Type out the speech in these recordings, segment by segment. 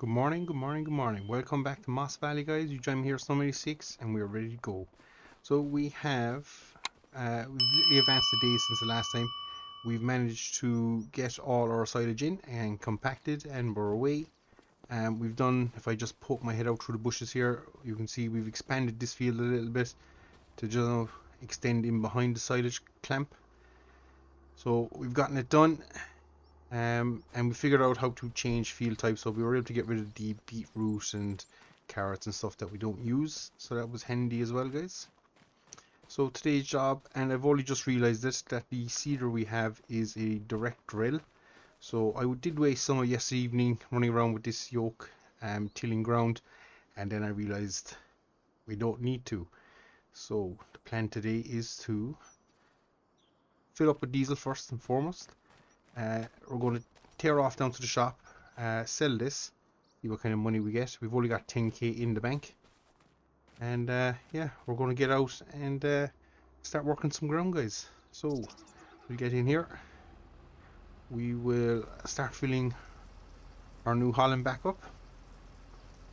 Good morning, good morning, good morning. Welcome back to Moss Valley, guys. You join me here, Summer86, and we're ready to go. So we have, we've literally advanced the day since the last time. We've managed to get all our silage in and compacted, and we're away. We've done, if I just poke my head out through the bushes here, you can see we've expanded this field a little bit to just extend in behind the silage clamp. So we've gotten it done. And we figured out how to change field types, so we were able to get rid of the beetroot and carrots and stuff that we don't use, so that was handy as well, guys. So today's job, and I've only just realized this, that the seeder we have is a direct drill. So I did waste some of yesterday evening running around with this yoke, tilling ground, and then I realized we don't need to. So the plan today is to fill up with diesel first and foremost. We're going to tear off down to the shop, sell this, see what kind of money we get. We've only got 10k in the bank, and yeah, we're going to get out and start working some ground, guys. So we'll get in here, we will start filling our New Holland back up,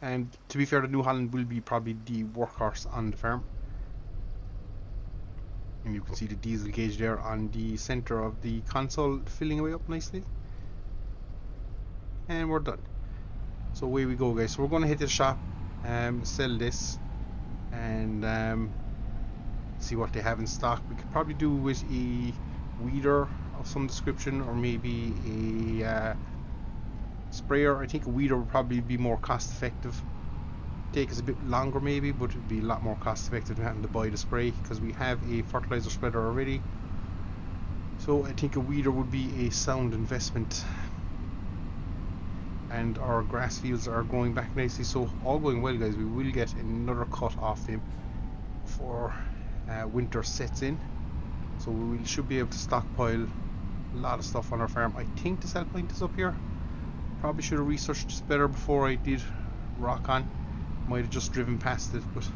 and to be fair, the New Holland will be probably the workhorse on the farm. And you can see the diesel gauge there on the center of the console filling away up nicely. And we're done. So away we go, guys. So we're going to hit the shop, sell this, and see what they have in stock. We could probably do with a weeder of some description, or maybe a sprayer. I think a weeder would probably be more cost effective. Take us a bit longer maybe, but it'd be a lot more cost effective than having to buy the spray, because we have a fertilizer spreader already. So I think a weeder would be a sound investment. And our grass fields are growing back nicely, so all going well, guys. We will get another cut off him before winter sets in, so we should be able to stockpile a lot of stuff on our farm. I think the sell point is up here. Probably should have researched this better before I did rock on. Might have just driven past it, but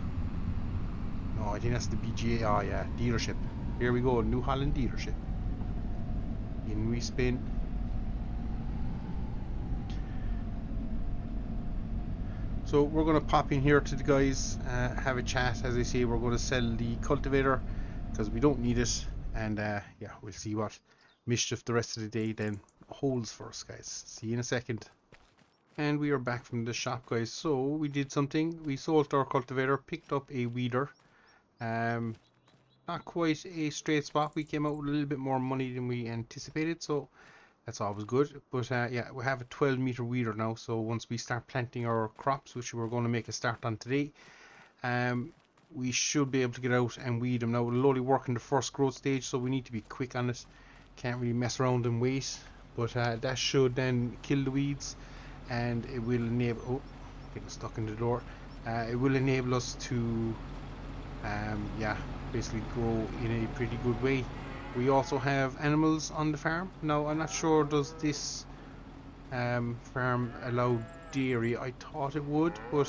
no, I think that's the BGA. Oh yeah, dealership. Here we go, New Holland dealership. In we spin. So we're going to pop in here to the guys, have a chat. As I say, we're going to sell the cultivator because we don't need it, and yeah, we'll see what mischief the rest of the day then holds for us, guys. See you in a second. And we are back from the shop, guys. So we did something. We sold our cultivator, picked up a weeder. Not quite a straight swap. We came out with a little bit more money than we anticipated, so that's always good. But yeah, we have a 12-meter weeder now, so once we start planting our crops, which we're going to make a start on today, we should be able to get out and weed them. Now it'll only work in the first growth stage, so we need to be quick on it. Can't really mess around and wait, but that should then kill the weeds, and it will enable, oh, getting stuck in the door, it will enable us to yeah, basically grow in a pretty good way. We also have animals on the farm. Now I'm not sure, does this farm allow dairy? I thought it would, but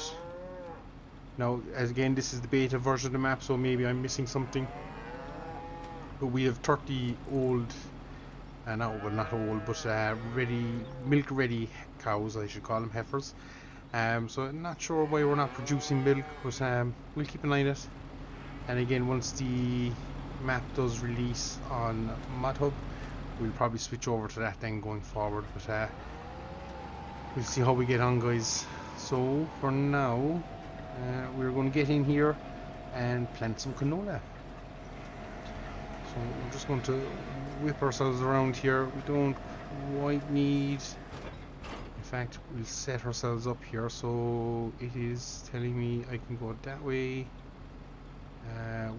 now, as again, this is the beta version of the map, so maybe I'm missing something. But we have 30 old, not old, but milk ready cows, I should call them, heifers. So I'm not sure why we're not producing milk, but we'll keep an eye on it. And again, once the map does release on ModHub, we'll probably switch over to that then going forward. But we'll see how we get on, guys. So for now, we're going to get in here and plant some canola. So we're just going to whip ourselves around here. We don't quite need, in fact, we'll set ourselves up here. So it is telling me I can go that way.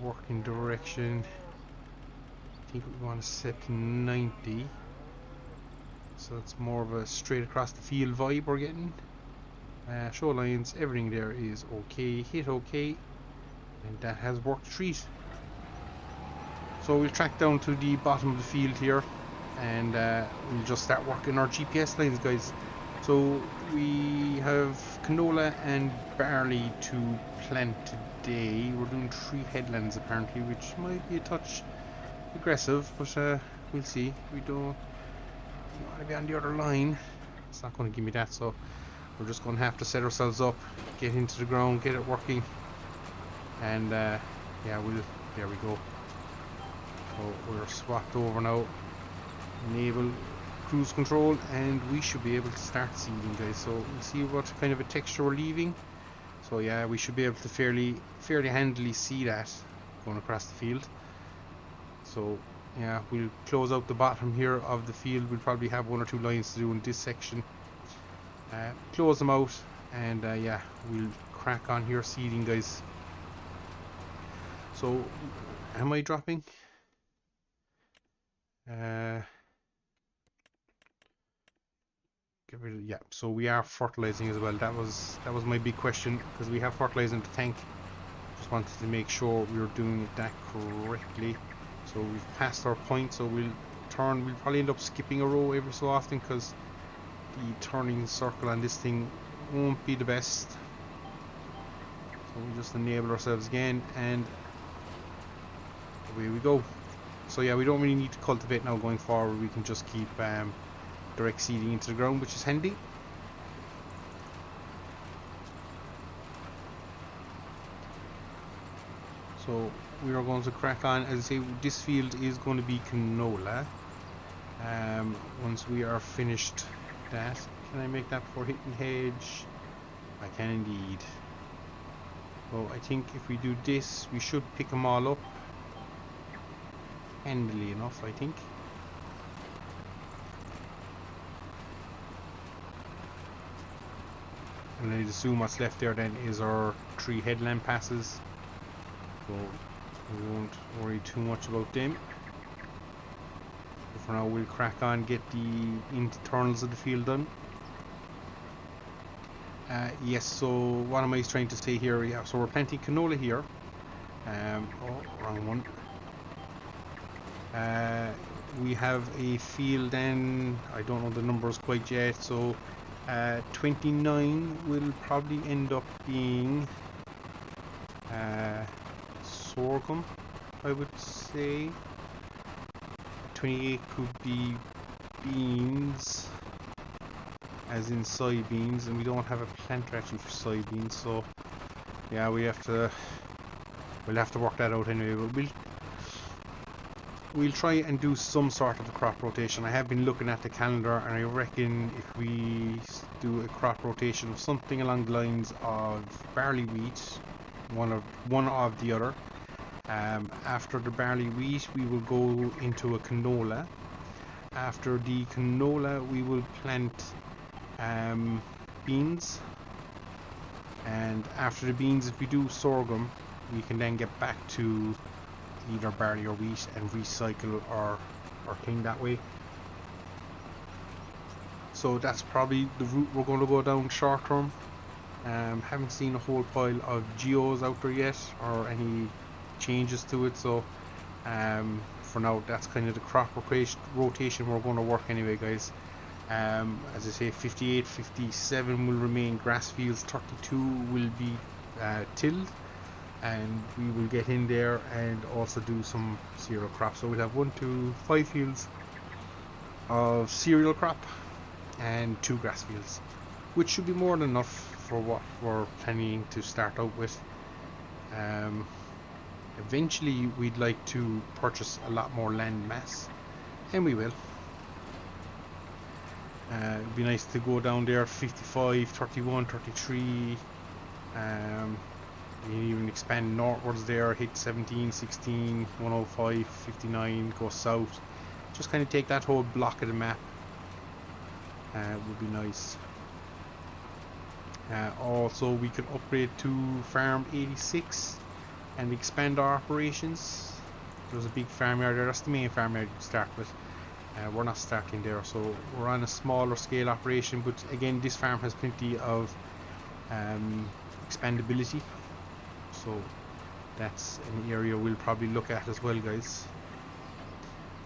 Working direction, I think we want to set to 90, so it's more of a straight across the field vibe we're getting. Show lines, everything there is okay. Hit OK, and that has worked a treat. So we'll track down to the bottom of the field here, and we'll just start working our GPS lines, guys. So we have canola and barley to plant today. We're doing 3 headlands apparently, which might be a touch aggressive, but we'll see. We don't want to be on the other line. It's not going to give me that, so We're just going to have to set ourselves up, get into the ground, get it working, and yeah, there we go. So we're swapped over now, enable cruise control, and we should be able to start seeding, guys. So we'll see what kind of a texture we're leaving. So yeah, we should be able to fairly handily see that going across the field. So yeah, we'll close out the bottom here of the field. We'll probably have 1 or 2 lines to do in this section. Close them out, and yeah, we'll crack on here seeding, guys. So am I dropping? Yeah, so we are fertilizing as well. That was my big question, because we have fertilizer in the tank. Just wanted to make sure we were doing that correctly. So we've passed our point, so we'll probably end up skipping a row every so often, because the turning circle on this thing won't be the best. So we just enable ourselves again, and away we go. So yeah, we don't really need to cultivate now going forward. We can just keep direct seeding into the ground, which is handy. So we are going to crack on. As I say, this field is going to be canola. Once we are finished that, can I make that before hitting hedge? I can indeed. So I think if we do this, we should pick them all up handily enough, I think. And I'd assume what's left there then is our 3 headland passes, so we won't worry too much about them. But for now we'll crack on, get the internals of the field done. Yes, so what am I trying to say here? Yeah, so we're planting canola here. Oh, wrong one. We have a field then, I don't know the numbers quite yet, so 29 will probably end up being sorghum, I would say. 28 could be beans, as in soybeans, and we don't have a planter actually for soybeans, so yeah, we'll have to work that out anyway. But we'll try and do some sort of a crop rotation. I have been looking at the calendar, and I reckon if we do a crop rotation of something along the lines of barley wheat, one of the other. After the barley wheat, we will go into a canola. After the canola, we will plant beans, and after the beans, if we do sorghum, we can then get back to either barley or wheat and recycle our thing that way. So that's probably the route we're going to go down short term. Haven't seen a whole pile of geos out there yet, or any changes to it, so for now that's kind of the crop rotation we're going to work anyway, guys. As I say, 58, 57 will remain grass fields, 32 will be tilled, and we will get in there and also do some cereal crops. So we'll have 5 fields of cereal crop and 2 grass fields, which should be more than enough for what we're planning to start out with. Eventually we'd like to purchase a lot more land mass, and we will. It'd be nice to go down there 55, 31, 33, even expand northwards there, hit 17, 16, 105, 59, go south, just kind of take that whole block of the map. Would be nice. Also we could upgrade to farm 86 and expand our operations. There's a big farmyard there, that's the main farmyard to start with. We're not starting there, so we're on a smaller scale operation, but again this farm has plenty of expandability, so that's an area we'll probably look at as well, guys.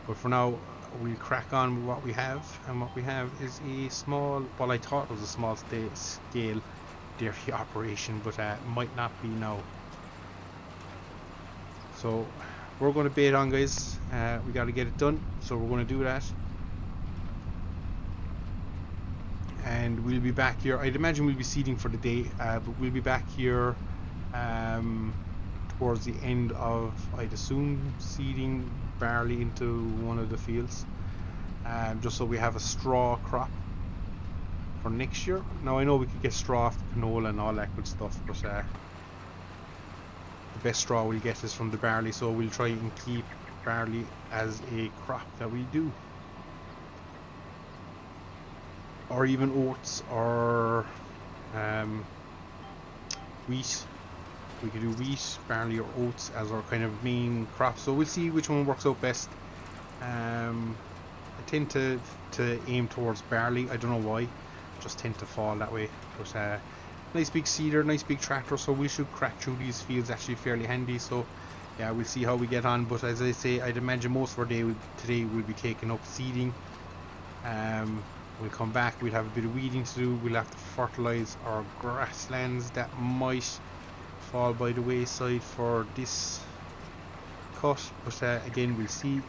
But for now we'll crack on with what we have, and what we have is a small, well, I thought it was a small scale dairy operation, but might not be now. So we're going to bait on, guys. We got to get it done, so we're going to do that. And and we'll be back here. I'd imagine we'll be seeding for the day, but we'll be back here towards the end of, I'd assume, seeding barley into one of the fields, just so we have a straw crop for next year. Now I know we could get straw off the canola and all that good stuff, but the best straw we'll get is from the barley, so we'll try and keep barley as a crop that we do, or even oats or wheat. We could do wheat, barley or oats as our kind of main crop, so we'll see which one works out best. I tend to aim towards barley. I don't know why, just tend to fall that way. But nice big seeder, nice big tractor, so we should crack through these fields actually fairly handy. So yeah, we'll see how we get on, but as I say, I'd imagine most of our day today will be taken up seeding. We'll come back, we'll have a bit of weeding to do, we'll have to fertilise our grasslands that might fall by the wayside for this cut, but again, we'll see. I'm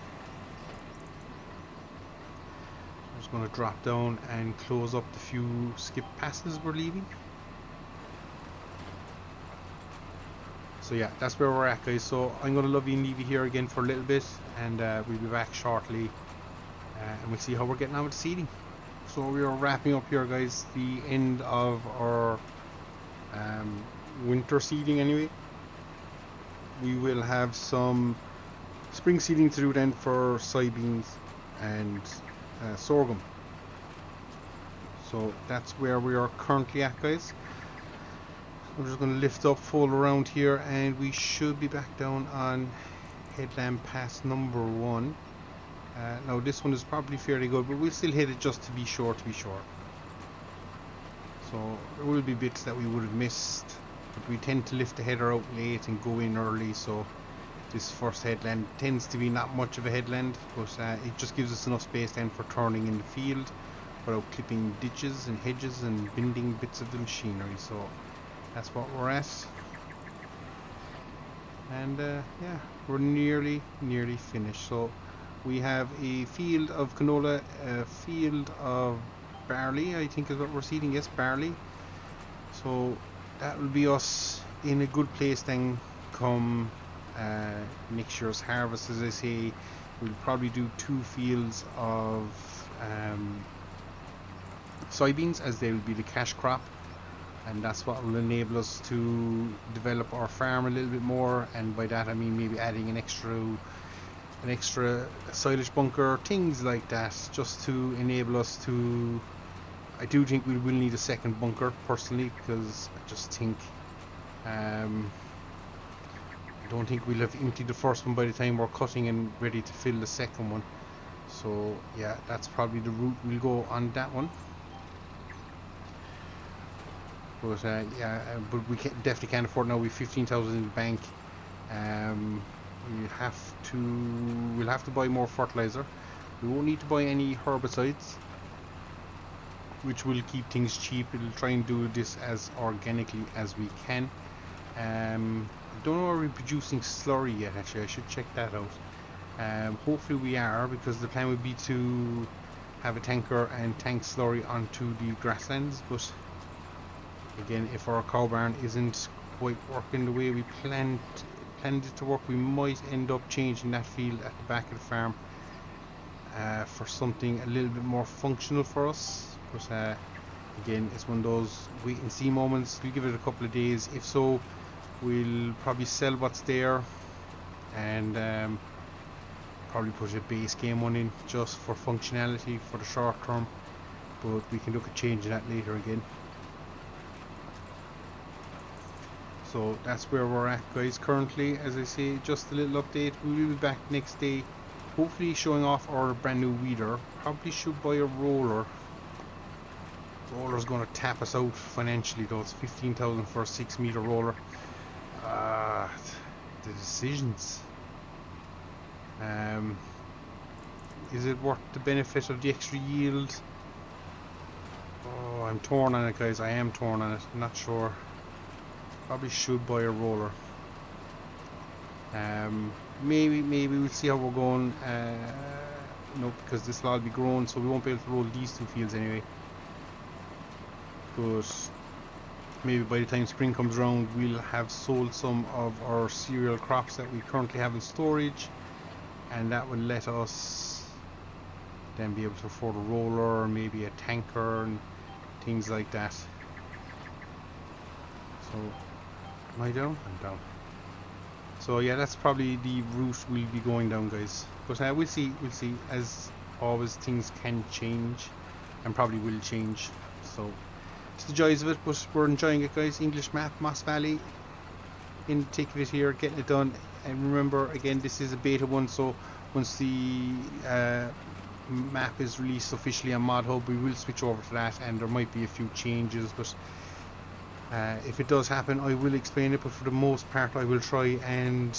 just going to drop down and close up the few skip passes we're leaving. So yeah, that's where we're at, guys. So I'm going to love you and leave you here again for a little bit, and we'll be back shortly, and we'll see how we're getting on with the seeding. So we are wrapping up here, guys, the end of our winter seeding anyway. We will have some spring seeding to do then for soybeans and sorghum. So that's where we are currently at, guys. I'm just going to lift up, fold around here, and we should be back down on headland pass number 1. Now this one is probably fairly good, but we'll still hit it just to be sure. So there will be bits that we would have missed, but we tend to lift the header out late and go in early, so this first headland tends to be not much of a headland, but it just gives us enough space then for turning in the field without clipping ditches and hedges and bending bits of the machinery. So that's what we're at, and yeah, we're nearly finished. So we have a field of canola, a field of barley, I think is what we're seeding. Yes, barley. So that will be us in a good place then come next year's harvest. As I say, we'll probably do 2 fields of soybeans, as they will be the cash crop, and that's what will enable us to develop our farm a little bit more. And by that I mean maybe adding an extra silage bunker, things like that, just to enable us to. I do think we will need a second bunker personally, because I just think I don't think we'll have emptied the first one by the time we're cutting and ready to fill the second one. So yeah, that's probably the route we'll go on that one. But yeah, but we definitely can't afford now. We've 15,000 in the bank. We'll have to buy more fertilizer. We won't need to buy any herbicides, which will keep things cheap. We'll try and do this as organically as we can. I don't know, are we producing slurry yet? Actually, I should check that out. Hopefully we are, because the plan would be to have a tanker and tank slurry onto the grasslands. But again, if our cow barn isn't quite working the way we planned it to work, we might end up changing that field at the back of the farm for something a little bit more functional for us. But again, it's one of those wait and see moments. We'll give it a couple of days. If so, we'll probably sell what's there and probably put a base game one in just for functionality for the short term, but we can look at changing that later again. So that's where we're at, guys, currently. As I say, just a little update. We will be back next day, hopefully showing off our brand new weeder. Probably should buy a roller. Roller's going to tap us out financially though. It's 15,000 for a 6-meter roller. The decisions. Is it worth the benefit of the extra yield? Oh, I'm torn on it, guys. I am torn on it. I'm not sure. Probably should buy a roller. Maybe we'll see how we're going. No, because this will all be grown, so we won't be able to roll these 2 fields anyway. but maybe by the time spring comes around we'll have sold some of our cereal crops that we currently have in storage, and that will let us then be able to afford a roller or maybe a tanker and things like that. So am I down? I'm down. So yeah, that's probably the route we'll be going down, guys, but we'll see. As always, things can change and probably will change, so it's the joys of it, but we're enjoying it, guys. English map, Moss Valley, in the thick of it here, getting it done. And remember, again, this is a beta one, so once the map is released officially on Mod Hub, we will switch over to that, and there might be a few changes, but if it does happen, I will explain it. But for the most part, I will try and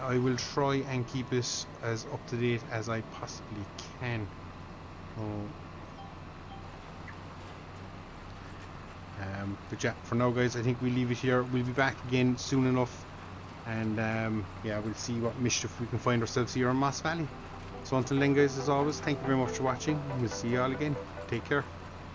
I will try and keep it as up to date as I possibly can. But yeah, for now, guys, I think we'll leave it here. We'll be back again soon enough, and yeah, we'll see what mischief we can find ourselves here in Moss Valley. So until then, guys, as always, thank you very much for watching, and we'll see you all again. Take care.